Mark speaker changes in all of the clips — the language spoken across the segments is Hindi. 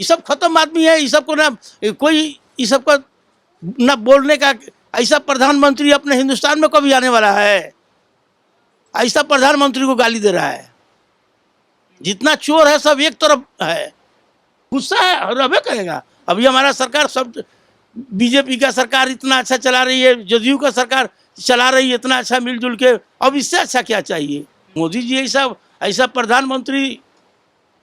Speaker 1: ये सब खत्म आदमी है। ये सबको ना कोई ये सबका ना बोलने का। ऐसा प्रधानमंत्री अपने हिंदुस्तान में कभी आने वाला है? ऐसा प्रधानमंत्री को गाली दे रहा है। जितना चोर है सब एक तरफ है। गुस्सा है और अबे करेगा। अभी हमारा सरकार सब बीजेपी का सरकार इतना अच्छा चला रही है, जदयू का सरकार चला रही है इतना अच्छा मिलजुल के। अब इससे अच्छा क्या चाहिए? मोदी जी ऐसा प्रधानमंत्री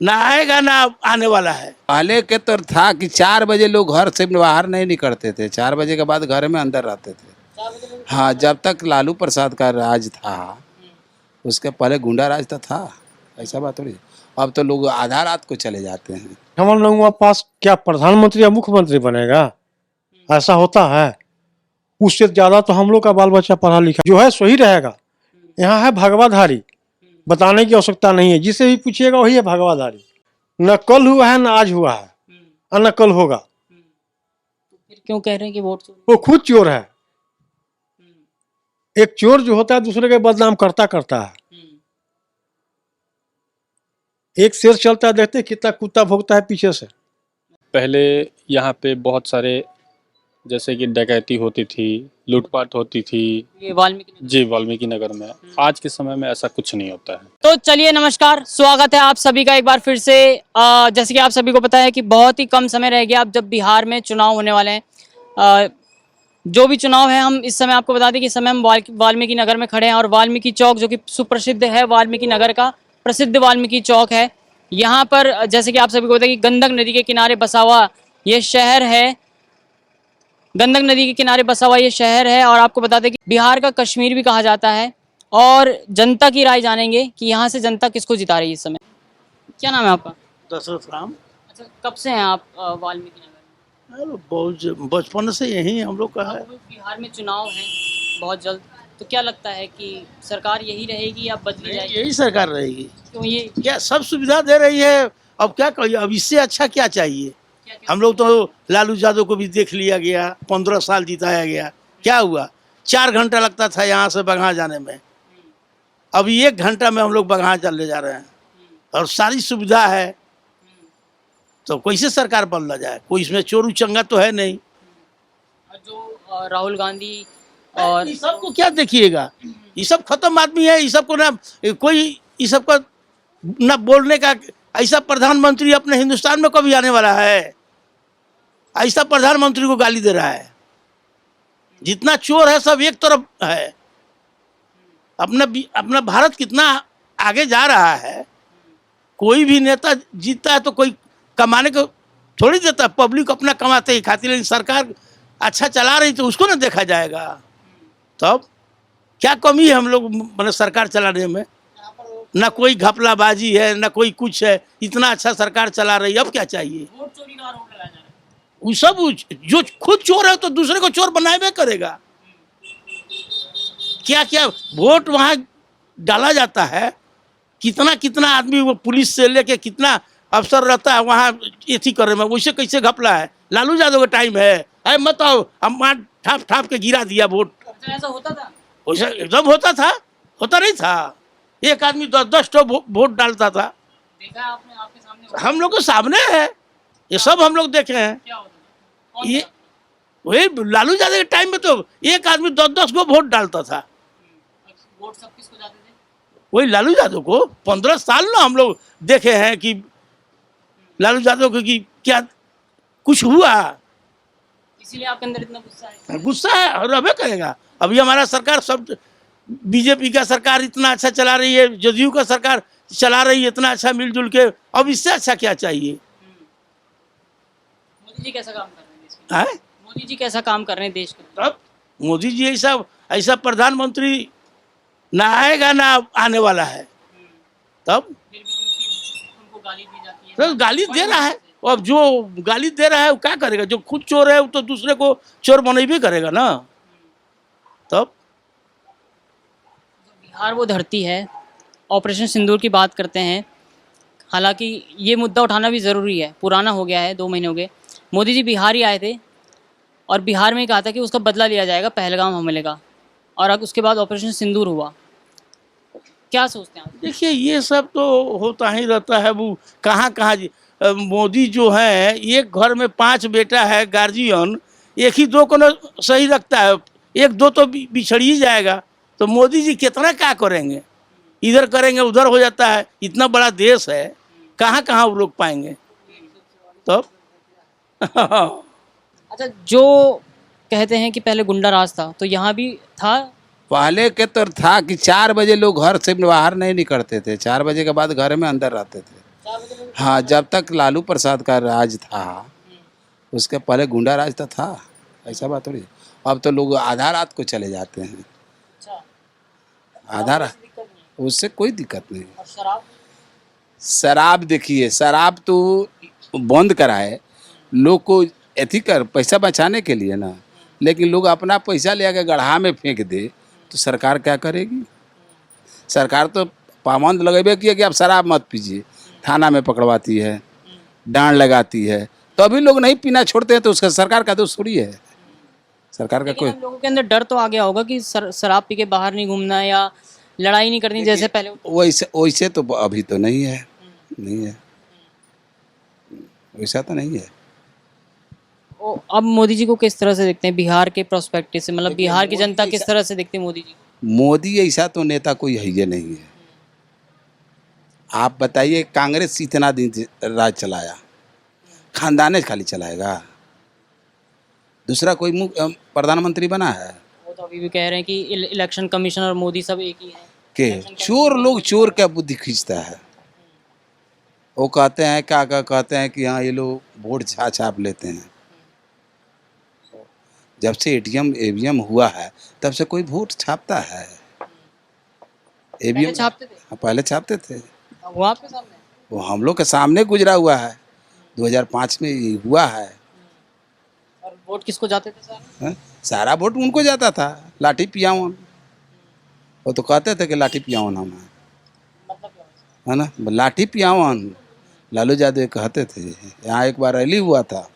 Speaker 1: ना आएगा ना आने वाला है।
Speaker 2: पहले के तो था कि 4 बजे लोग घर से बाहर नहीं निकलते थे, 4 बजे के बाद घर में अंदर रहते थे। हाँ, जब तक लालू प्रसाद का राज था, उसके पहले गुंडा राज तो था, ऐसा बात थोड़ी। अब तो लोग आधा रात को चले जाते हैं।
Speaker 3: हम लोगों के पास क्या प्रधानमंत्री या मुख्यमंत्री बनेगा? ऐसा होता है? उससे ज्यादा तो हम लोग का बाल बच्चा पढ़ा लिखा जो है सही रहेगा। यहाँ है भगवाधारी, बताने की आवश्यकता नहीं है। जिसे भी पूछिएगा वही है भगवाधारी। न कल हुआ है न आज हुआ है और न कल होगा।
Speaker 4: फिर क्यों कह रहे हैं कि वोट चोरी?
Speaker 3: वो खुद चोर है। एक चोर जो होता है दूसरे के बदनाम करता है। एक शेर चलता है, देखते कितना कुत्ता भोगता है पीछे से।
Speaker 5: पहले यहाँ पे बहुत सारे जैसे कि डकैती होती थी, लूटपाट होती थी।
Speaker 4: ये वाल्मीकि नगर।
Speaker 5: जी, वाल्मीकि नगर में। आज के समय में ऐसा कुछ नहीं होता है।
Speaker 4: तो चलिए, नमस्कार, स्वागत है आप सभी का एक बार फिर से। जैसे कि आप सभी को पता है कि बहुत ही कम समय रह गया अब जब बिहार में चुनाव होने वाले हैं। जो भी चुनाव है, हम इस समय आपको बता दें कि इस समय हम वाल्मीकि नगर में खड़े हैं और वाल्मीकि चौक जो कि सुप्रसिद्ध है, वाल्मीकि नगर का प्रसिद्ध वाल्मीकि चौक है। यहाँ पर जैसे कि आप सभी को पता है कि गंडक नदी के किनारे बसा हुआ ये शहर है। गंडक नदी के किनारे बसा हुआ ये शहर है और आपको बता दें कि बिहार का कश्मीर भी कहा जाता है। और जनता की राय जानेंगे कि यहाँ से जनता किसको जिता रही है इस समय। क्या नाम है आपका?
Speaker 1: दशरथ राम।
Speaker 4: अच्छा, कब से हैं आप वाल्मीकि नगर में?
Speaker 1: बहुत बचपन से यही हम लोग का है।
Speaker 4: अब बिहार में चुनाव है बहुत जल्द, तो क्या लगता है कि सरकार यही रहेगी या बदली जाएगी?
Speaker 1: यही सरकार रहेगी।
Speaker 4: क्यों ये
Speaker 1: क्या सब सुविधा दे रही है? अब क्या कहिए, अब इससे अच्छा क्या चाहिए? हम लोग तो लालू यादव को भी देख लिया गया, 15 साल जिताया गया। क्या हुआ? 4 घंटा लगता था यहाँ से बगहा जाने में। अभी 1 घंटा में हम लोग बगहा चले जा रहे हैं और सारी सुविधा है। तो कैसे सरकार बदला जाए? कोई इसमें चोरू चंगा तो है नहीं।
Speaker 4: जो राहुल गांधी और
Speaker 1: ये सबको क्या देखिएगा? ये सब खत्म आदमी है। ये सबको ना कोई ये सबका ना बोलने का। ऐसा प्रधानमंत्री अपने हिंदुस्तान में कभी आने वाला है? ऐसा प्रधानमंत्री को गाली दे रहा है। जितना चोर है सब एक तरफ है। अपना भारत कितना आगे जा रहा है। कोई भी नेता जीतता है तो कोई कमाने को थोड़ी देता है। पब्लिक अपना कमाते ही खाती, लेकिन सरकार अच्छा चला रही तो उसको ना देखा जाएगा। तब क्या कमी है हम लोग मतलब सरकार चलाने में? ना कोई घपलाबाजी है ना कोई कुछ है। इतना अच्छा सरकार चला रही है, अब क्या चाहिए?
Speaker 4: वोट चोरी का आरोप लगाया जा रहा है।
Speaker 1: वो सब जो खुद चोर है तो दूसरे को चोर बनाए करेगा। क्या क्या वोट वहाँ डाला जाता है। कितना कितना आदमी वो पुलिस से लेके कितना अफसर रहता है वहाँ एथी करने में। वैसे कैसे घपला है? लालू यादव का टाइम है। अरे मत आओ, हम ठाप ठाप के गिरा दिया वोट।
Speaker 4: अच्छा, ऐसा होता था?
Speaker 1: वैसे एकदम होता था? होता नहीं था? एक आदमी 10-10 वोट डालता था।
Speaker 4: देखा है आपने? आपके सामने होता
Speaker 1: हम लोग के सामने है ये सब, हम लोग देखे हैं।
Speaker 4: क्या होता था? कौन
Speaker 1: ये
Speaker 4: था?
Speaker 1: वही लालू यादव के टाइम में तो एक आदमी 10-10 को वोट डालता था।
Speaker 4: वोट सब किसको जाते थे?
Speaker 1: वही लालू यादव को 15 साल ना हम लोग देखे हैं कि लालू यादव को कि क्या कुछ हुआ।
Speaker 4: इसीलिए आपके अंदर इतना गुस्सा है?
Speaker 1: गुस्सा है और अबे करेगा। अभी हमारा सरकार सब बीजेपी का सरकार इतना अच्छा चला रही है, जदयू का सरकार चला रही है इतना अच्छा मिलजुल के। अब इससे अच्छा क्या चाहिए?
Speaker 4: मोदी जी कैसा काम कर रहे हैं देश के लिए?
Speaker 1: है
Speaker 4: मोदी जी कैसा काम कर रहे हैं देश के लिए?
Speaker 1: तब मोदी जी ऐसा प्रधानमंत्री ना आएगा ना आने वाला है। तब
Speaker 4: फिर भी उनको गाली दी जाती है।
Speaker 1: तो गाली दे रहा है। अब जो गाली दे रहा है वो क्या करेगा? जो खुद चोर है वो तो दूसरे को चोर बनेबे करेगा ना। तब
Speaker 4: बिहार वो धरती है। ऑपरेशन सिंदूर की बात करते हैं, हालांकि ये मुद्दा उठाना भी ज़रूरी है। पुराना हो गया है, 2 महीने हो गए। मोदी जी बिहार ही आए थे और बिहार में ही कहा था कि उसका बदला लिया जाएगा पहलगाम हमले का, और अब उसके बाद ऑपरेशन सिंदूर हुआ। क्या सोचते हैं आप?
Speaker 1: देखिए ये सब तो होता ही रहता है। वो कहाँ कहाँ मोदी जो है, एक घर में 5 बेटा है गार्जियन, एक ही 2 को न सही रखता है, एक 2 तो बिछड़ ही जाएगा। तो मोदी जी कितना क्या करेंगे, इधर करेंगे उधर हो जाता है। इतना बड़ा देश है, कहाँ कहाँ वो लोग पाएंगे तो
Speaker 4: अच्छा, जो कहते हैं कि पहले गुंडा राज था, तो यहाँ भी था।
Speaker 2: पहले के तो था कि 4 बजे लोग घर से बाहर नहीं निकलते थे, 4 बजे के बाद घर में अंदर रहते थे। हाँ, जब तक लालू प्रसाद का राज था, उसके पहले गुंडा राज तो था, ऐसा बात थोड़ी। अब तो लोग आधा रात को चले जाते हैं, आधा रात, उससे कोई दिक्कत नहीं।
Speaker 4: और शराब?
Speaker 2: शराब देखिए, शराब तो बंद कराए लोग को एथी कर पैसा बचाने के लिए ना, लेकिन लोग अपना पैसा ले आके गड्ढा में फेंक दे तो सरकार क्या करेगी? सरकार तो पाबंद लगेबे किया कि आप शराब मत पीजिए, थाना में पकड़वाती है, डांड लगाती है, तो अभी लोग नहीं पीना छोड़ते हैं, तो उसका सरकार का दोष थोड़ी है। सरकार का कोई
Speaker 4: लेकिन हम लोगों के अंदर डर तो आ गया होगा कि शराब पी के बाहर नहीं घूमना या लड़ाई नहीं करनी जैसे पहले होता
Speaker 2: वैसे वैसे तो अभी तो नहीं है, नहीं है, वैसा तो नहीं है।
Speaker 4: था। अब मोदी जी को किस तरह से देखते हैं बिहार के प्रोस्पेक्टिव से, मतलब बिहार की जनता किस तरह से देखती है मोदी जी को?
Speaker 2: मोदी ऐसा तो नेता कोई है ही नहीं है। आप बताइए, कांग्रेस इतना दिन से राज चलाया, खानदाने खाली चलाएगा, दूसरा कोई प्रधानमंत्री बना है?
Speaker 4: वो तो अभी भी कह रहे हैं कि इलेक्शन कमीशन और मोदी सब एक ही है।
Speaker 2: के चोर लोग चोर का बुद्धि खींचता है। वो कहते हैं क्या कहते हैं कि हाँ ये लोग वोट छाप लेते हैं। जब से एटीएम ईवीएम हुआ है तब से कोई वोट छापता है?
Speaker 4: पहले छापते थे,
Speaker 2: पहले छापते थे,
Speaker 4: वो आपके सामने।
Speaker 2: वो हम लोग के सामने गुजरा हुआ है, 2005 में ये हुआ है।
Speaker 4: और वोट किसको जाते थे सर?
Speaker 2: हैं? सारा वोट उनको जाता था, लाठी पियावन। वो तो कहते थे कि लाठी पियावन हम हैं,
Speaker 4: मतलब क्या?
Speaker 2: है ना, लाठी पियावन लालू यादव कहते थे। यहाँ एक बार रैली हुआ था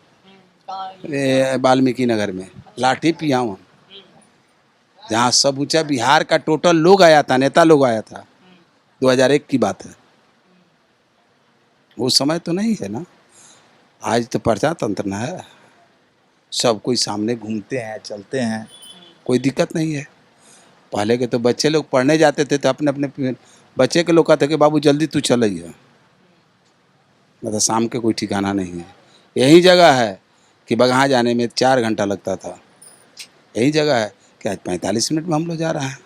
Speaker 4: कहाँ?
Speaker 2: वाल्मीकि नगर में, लाठी पियावन, जहाँ सब ऊंचा बिहार का टोटल लोग आया था, नेता लोग आया था। 2001 की बात है, वो समय तो नहीं है ना। आज तो प्रजातंत्र ना है, सब कोई सामने घूमते हैं, चलते हैं, कोई दिक्कत नहीं है। पहले के तो बच्चे लोग पढ़ने जाते थे तो अपने अपने बच्चे के लोग कहते कि बाबू जल्दी तू चलिए, मतलब शाम के कोई ठिकाना नहीं है। यही जगह है कि बगहा जाने में 4 घंटा लगता था, यही जगह है कि आज 45 मिनट में हम लोग जा रहे हैं।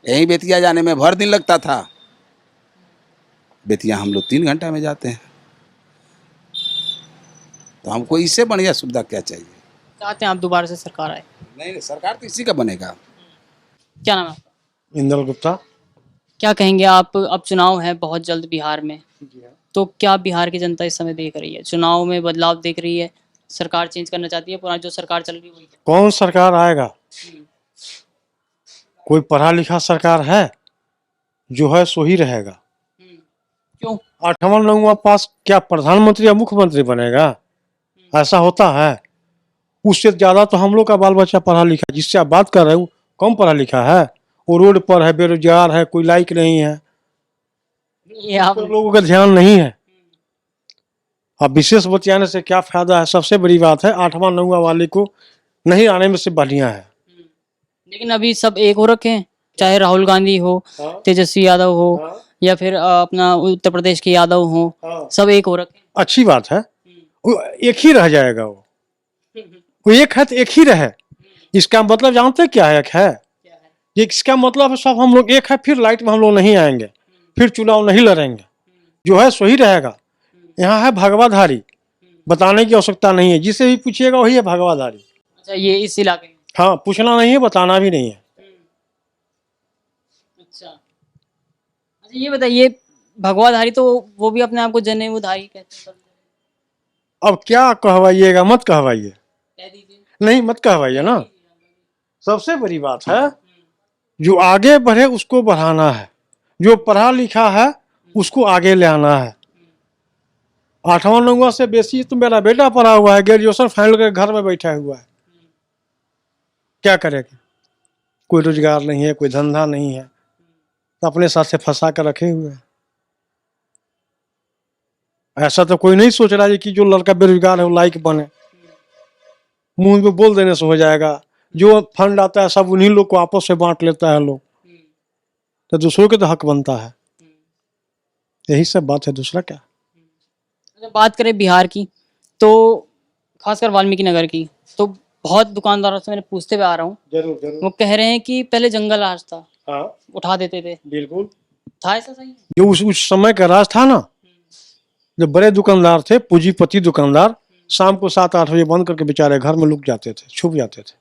Speaker 2: यही बेतिया जाने में भर दिन लगता था, बेतिया हम लोग 3 घंटा में जाते हैं। तो हमको इससे बढ़िया सुविधा क्या चाहिए?
Speaker 4: चाहते हैं आप दोबारा से सरकार आए?
Speaker 2: नहीं, सरकार तो इसी का बनेगा।
Speaker 4: क्या नाम है आपका?
Speaker 3: इंदल गुप्ता।
Speaker 4: क्या कहेंगे आप, अब चुनाव है बहुत जल्द बिहार में, तो क्या बिहार की जनता इस समय देख रही है, चुनाव में बदलाव देख रही है, सरकार चेंज करना चाहती है, पुरानी जो सरकार चल रही है वही?
Speaker 3: कौन सरकार आएगा? कोई पढ़ा लिखा सरकार है? जो है सो ही रहेगा।
Speaker 4: क्यों?
Speaker 3: 8वां 9वां पास क्या प्रधानमंत्री या मुख्यमंत्री बनेगा? ऐसा होता है? उससे ज्यादा तो हम लोग का बाल बच्चा पढ़ा लिखा, जिससे आप बात कर रहे हो कम पढ़ा लिखा है, वो रोड पर है, बेरोजगार है, कोई लायक नहीं है,
Speaker 4: ये आप
Speaker 3: तो लोगों का ध्यान नहीं है। अब विशेष बतियाने से क्या फायदा है? सबसे बड़ी बात है 8वां 9वां वाले को नहीं आने में से बढ़िया है।
Speaker 4: लेकिन अभी सब एक हो रखे हैं, चाहे राहुल गांधी हो,
Speaker 3: हाँ।
Speaker 4: तेजस्वी यादव हो,
Speaker 3: हाँ।
Speaker 4: या फिर अपना उत्तर प्रदेश के यादव हो,
Speaker 3: हाँ।
Speaker 4: सब एक हो रखे हैं।
Speaker 3: अच्छी बात है, वो एक ही रह जाएगा। वो एक है तो एक ही रहे, इसका मतलब जानते हैं क्या है? एक है, इसका मतलब है सब हम लोग एक है, फिर लाइट में हम लोग नहीं आएंगे, फिर चुनाव नहीं लड़ेंगे, जो है सो ही रहेगा। यहाँ है भगवाधारी, बताने की आवश्यकता नहीं है, जिसे भी पूछिएगा वही है भगवाधारी।
Speaker 4: अच्छा, ये इस इलाके में?
Speaker 3: हाँ, पूछना नहीं है, बताना भी नहीं है।
Speaker 4: अच्छा अच्छा, ये बताइए, भगवाधारी तो वो भी अपने आप को जनेऊधारी कहते हैं,
Speaker 3: अब क्या कहवाइएगा? मत कहवाइए,
Speaker 4: कह दीजिए।
Speaker 3: नहीं मत कहवाइए ना। सबसे बड़ी बात है जो आगे बढ़े उसको बढ़ाना है, जो पढ़ा लिखा है उसको आगे ले आना है। 8वां 9वां से बेसी तो मेरा बेटा पढ़ा हुआ है, ग्रेजुएशन फाइनल कर घर में बैठा हुआ है, क्या करेगा? कोई रोजगार नहीं है, कोई धंधा नहीं है, तो अपने साथ से फंसा कर रखे हुए हैं। ऐसा तो कोई नहीं सोच रहा है कि जो लड़का बेरोजगार है वो लायक बने, मुंह में बोल देने से हो जाएगा। जो फंड आता है सब उन्हीं लोग को आपस से बांट लेता है लोग, तो दूसरों के तो हक बनता है। यही सब बात है, दूसरा क्या।
Speaker 4: जब बात करें बिहार की, तो खासकर वाल्मीकि नगर की, तो बहुत दुकानदारों से मैंने पूछते हुए आ रहा हूँ,
Speaker 3: जरूर जरूर।
Speaker 4: वो कह रहे हैं कि पहले जंगल राज था,
Speaker 3: हाँ
Speaker 4: उठा देते थे,
Speaker 3: बिल्कुल।
Speaker 4: था ऐसा सही?
Speaker 3: जो उस समय का राज था ना, जो बड़े दुकानदार थे, पूंजीपति दुकानदार, शाम को 7-8 बजे बंद करके बेचारे घर में लुक जाते थे, छुप जाते थे।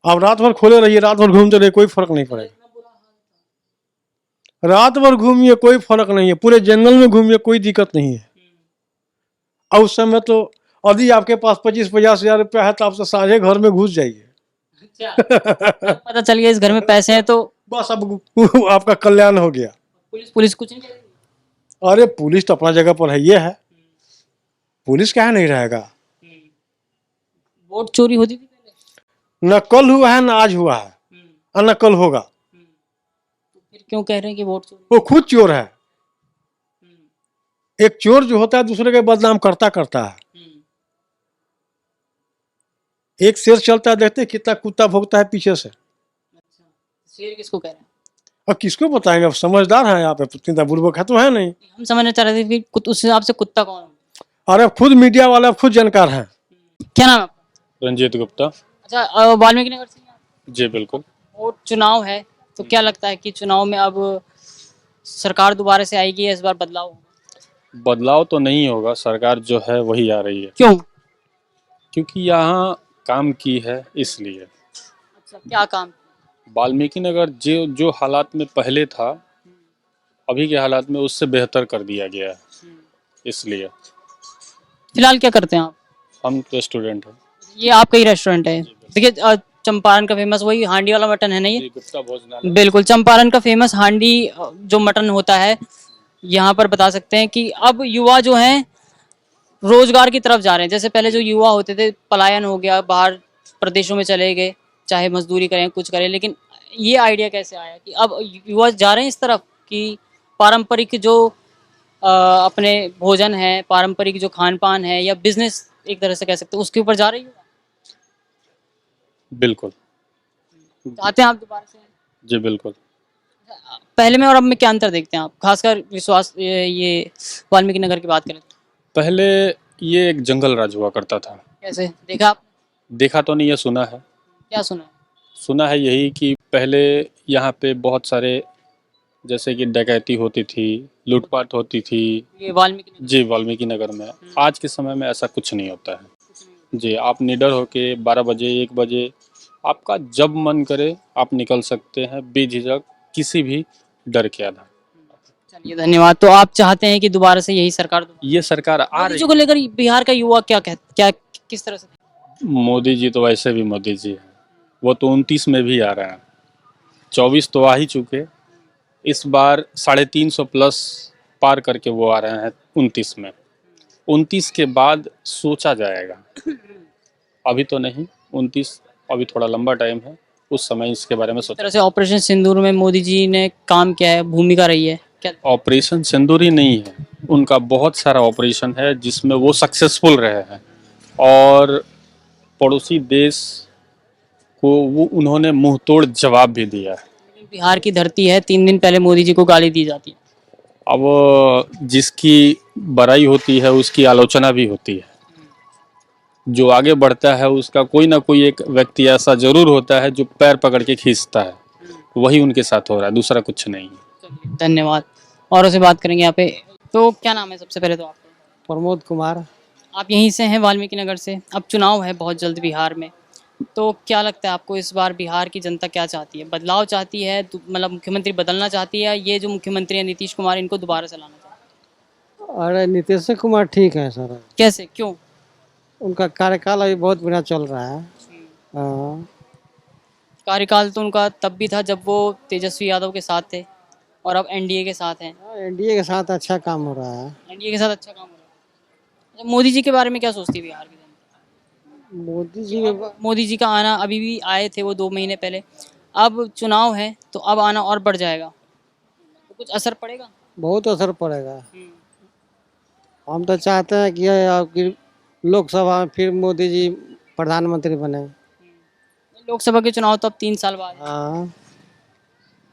Speaker 3: अब रात भर खोले रहिए, रात भर घूमते रहिए, कोई फर्क नहीं पड़ेगा। रात भर घूमिए कोई फर्क नहीं है, पूरे जंगल में घूमिए कोई दिक्कत नहीं है। और उस समय तो यदि आपके पास 25-50 हजार रुपया है तो आप तो साझे घर में घुस जाइए।
Speaker 4: जब पता चल गया इस घर में पैसे हैं तो
Speaker 3: बस अब आपका कल्याण हो गया।
Speaker 4: पुलिस पुलिस कुछ नहीं करेगी?
Speaker 3: अरे पुलिस तो अपना जगह पर है, ये है, पुलिस क्या नहीं रहेगा।
Speaker 4: वोट चोरी होती थी पहले,
Speaker 3: न कल हुआ है न आज हुआ है, और न कल होगा।
Speaker 4: तो फिर क्यों कह रहे हैं कि वोट चोरी?
Speaker 3: वो खुद चोर है। एक चोर जो होता है दूसरे के बदनाम करता करता है। एक शेर चलता है, देखते हैं कितना कुत्ता भोगता है पीछे से।
Speaker 4: अच्छा, शेर किसको कह रहे हैं?
Speaker 3: और किसको बताएंगे, अब समझदार है यहाँ पे, इतना बुर्बक है तो है नहीं।
Speaker 4: हम समझना चाह रहे थे कि उस हिसाब से कुत्ता कौन है?
Speaker 3: अरे खुद मीडिया वाले अब खुद जानकार हैं।
Speaker 4: क्या नाम है आपका?
Speaker 5: रंजीत गुप्ता।
Speaker 4: अच्छा, वाल्मीकि नगर से हैं आप?
Speaker 5: जी बिल्कुल।
Speaker 4: वोट चुनाव है, तो क्या लगता है कि चुनाव में अब सरकार दोबारा से आएगी या इस बार बदलाव होगा?
Speaker 5: बदलाव तो नहीं होगा, सरकार जो है वही आ रही है,
Speaker 4: क्यों?
Speaker 5: क्योंकि यहाँ काम की है इसलिए।
Speaker 4: अच्छा, क्या काम?
Speaker 5: वाल्मीकि नगर जो जो हालात में पहले था, अभी के हालात में उससे बेहतर कर दिया गया है, इसलिए।
Speaker 4: फिलहाल क्या करते हैं आप?
Speaker 5: हम तो स्टूडेंट हैं।
Speaker 4: ये आपका ही रेस्टोरेंट है? देखिए, चंपारण का फेमस वही हांडी वाला मटन है ना ये?
Speaker 5: जी, गुप्ता भोजनालय।
Speaker 4: बिल्कुल, चंपारण का फेमस हांडी जो मटन होता है, यहाँ पर बता सकते हैं कि अब युवा जो हैं रोजगार की तरफ जा रहे हैं। जैसे पहले जो युवा होते थे, पलायन हो गया, बाहर प्रदेशों में चले गए, चाहे मजदूरी करें कुछ करें, लेकिन ये आइडिया कैसे आया कि अब युवा जा रहे हैं इस तरफ कि पारंपरिक जो अपने भोजन है, पारंपरिक जो खान पान है, या बिजनेस एक तरह से कह सकते हैं, उसके ऊपर जा रही है?
Speaker 5: बिल्कुल।
Speaker 4: चाहते हैं आप दोबारा से?
Speaker 5: जी बिल्कुल।
Speaker 4: पहले में और अब में क्या अंतर देखते हैं आप, खासकर विश्वास ये वाल्मीकि नगर की बात करें तो?
Speaker 5: पहले ये एक जंगल राज हुआ करता था।
Speaker 4: कैसे देखा आप?
Speaker 5: देखा तो नहीं है, सुना है।
Speaker 4: क्या सुना है?
Speaker 5: सुना है यही कि पहले यहाँ पे बहुत सारे, जैसे कि डकैती होती थी, लूटपाट होती थी।
Speaker 4: ये वाल्मीकि नगर?
Speaker 5: जी, वाल्मीकि नगर में। आज के समय में ऐसा कुछ नहीं होता है। जी, आप निडर होके 12 बजे 1 बजे आपका जब मन करे आप निकल सकते हैं, बेझिझक, किसी भी डर के आधार।
Speaker 4: चलिए, धन्यवाद। तो आप चाहते हैं कि दोबारा से यही सरकार
Speaker 5: ये सरकार आ
Speaker 4: मोदी
Speaker 5: रही।
Speaker 4: जी को लेकर बिहार का युवा क्या किस तरह से?
Speaker 5: मोदी जी तो वैसे भी मोदी जी हैं, वो तो 29 में भी आ रहे हैं, 24 तो आ ही चुके, इस बार 350 प्लस पार करके वो आ रहे हैं 29 में। 29 के बाद सोचा जाएगा, अभी तो नहीं। 29 अभी थोड़ा लंबा टाइम है, उस समय इसके बारे में
Speaker 4: इस
Speaker 5: सोचा।
Speaker 4: तरह से ऑपरेशन सिंदूर में मोदी जी ने काम किया है, भूमिका रही है क्या?
Speaker 5: ऑपरेशन सिंदूर ही नहीं है, उनका बहुत सारा ऑपरेशन है जिसमें वो सक्सेसफुल रहे हैं, और पड़ोसी देश को वो उन्होंने मुंह तोड़ जवाब भी दिया है।
Speaker 4: बिहार की धरती है, 3 दिन पहले मोदी जी को गाली दी जाती है।
Speaker 5: अब जिसकी बड़ाई होती है उसकी आलोचना भी होती है। जो आगे बढ़ता है उसका कोई ना कोई एक व्यक्ति ऐसा जरूर होता है जो पैर पकड़ के खींचता है, वही उनके साथ हो रहा है, दूसरा कुछ नहीं।
Speaker 4: चलिए, धन्यवाद। और से बात करेंगे यहाँ पे। तो क्या नाम है सबसे पहले तो आपका?
Speaker 6: प्रमोद कुमार।
Speaker 4: आप यहीं से हैं, वाल्मीकि नगर से? अब चुनाव है बहुत जल्द बिहार में, तो क्या लगता है आपको इस बार बिहार की जनता क्या चाहती है? बदलाव चाहती है, मतलब मुख्यमंत्री बदलना चाहती है, ये जो मुख्यमंत्री है नीतीश कुमार, इनको दोबारा से लाना चाहती
Speaker 6: अरे नीतीश कुमार ठीक है सर,
Speaker 4: है? कैसे, क्यों?
Speaker 6: उनका कार्यकाल अभी बहुत बढ़िया चल रहा है। हाँ।
Speaker 4: कार्यकाल तो उनका तब भी था जब वो तेजस्वी यादव के साथ थे, और अब एनडीए के साथ हैं।
Speaker 6: एनडीए के साथ अच्छा काम हो रहा है।
Speaker 4: एनडीए के साथ अच्छा काम हो रहा है। अच्छा, मोदी जी के बारे में क्या सोचती है बिहार की जनता?
Speaker 6: मोदी जी के
Speaker 4: मोदी जी का आना, अभी भी आए थे वो 2 महीने पहले, अब चुनाव है तो अब आना और बढ़ जाएगा, तो कुछ असर पड़ेगा?
Speaker 6: बहुत असर पड़ेगा। हम तो चाहते हैं कि आपकी लोकसभा में फिर मोदी जी प्रधानमंत्री बने।
Speaker 4: लोकसभा के चुनाव तो अब 3 साल बाद है।
Speaker 6: हाँ